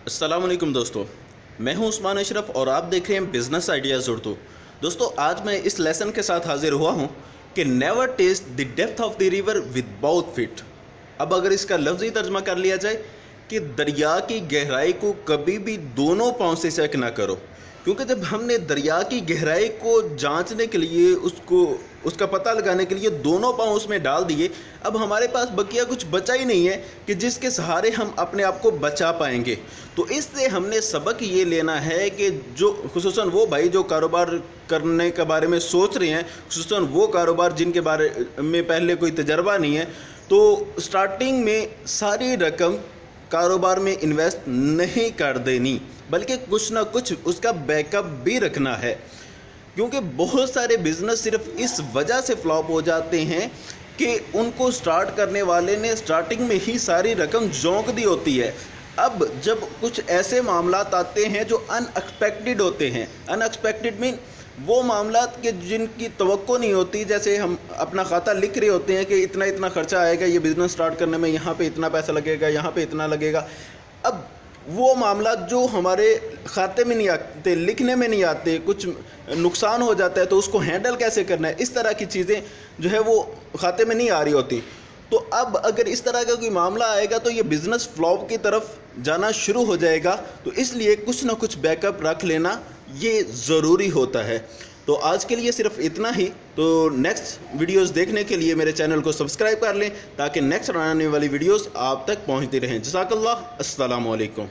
अस्सलाम वालेकुम दोस्तों, मैं हूं उस्मान अशरफ और आप देख रहे हैं बिज़नेस आइडियाज़ उर्दू। दोस्तों, आज मैं इस लेसन के साथ हाजिर हुआ हूं कि never test the depth of the river with both feet. अब अगर इसका लफ्ज़ी तर्जमा कर लिया जाए कि दरिया की गहराई को कभी भी दोनों पाँव से चेक ना करो, क्योंकि जब हमने दरिया की गहराई को जांचने के लिए उसका पता लगाने के लिए दोनों पाँव उसमें डाल दिए, अब हमारे पास बकिया कुछ बचा ही नहीं है कि जिसके सहारे हम अपने आप को बचा पाएंगे। तो इससे हमने सबक ये लेना है कि जो खुसूसन वो भाई जो कारोबार करने के बारे में सोच रहे हैं, खुसूसन वो कारोबार जिनके बारे में पहले कोई तजर्बा नहीं है, तो स्टार्टिंग में सारी रकम कारोबार में इन्वेस्ट नहीं कर देनी, बल्कि कुछ ना कुछ उसका बैकअप भी रखना है। क्योंकि बहुत सारे बिजनेस सिर्फ इस वजह से फ्लॉप हो जाते हैं कि उनको स्टार्ट करने वाले ने स्टार्टिंग में ही सारी रकम झोंक दी होती है। अब जब कुछ ऐसे मामलात आते हैं जो अनएक्सपेक्टेड होते हैं, अनएक्सपेक्टेड मीन वो मामलात के जिनकी तवक्को नहीं होती, जैसे हम अपना खाता लिख रहे होते हैं कि इतना इतना खर्चा आएगा, ये बिज़नेस स्टार्ट करने में यहाँ पे इतना पैसा लगेगा, यहाँ पे इतना लगेगा। अब वो मामलात जो हमारे खाते में नहीं आते, लिखने में नहीं आते, कुछ नुकसान हो जाता है, तो उसको हैंडल कैसे करना है, इस तरह की चीज़ें जो है वो खाते में नहीं आ रही होती। तो अब अगर इस तरह का कोई मामला आएगा तो ये बिज़नेस फ्लॉप की तरफ जाना शुरू हो जाएगा। तो इसलिए कुछ ना कुछ बैकअप रख लेना ये ज़रूरी होता है। तो आज के लिए सिर्फ इतना ही। तो नेक्स्ट वीडियोस देखने के लिए मेरे चैनल को सब्सक्राइब कर लें ताकि नेक्स्ट आने वाली वीडियोस आप तक पहुंचती रहें। जज़ाकल्लाह, अस्सलामु अलैकुम।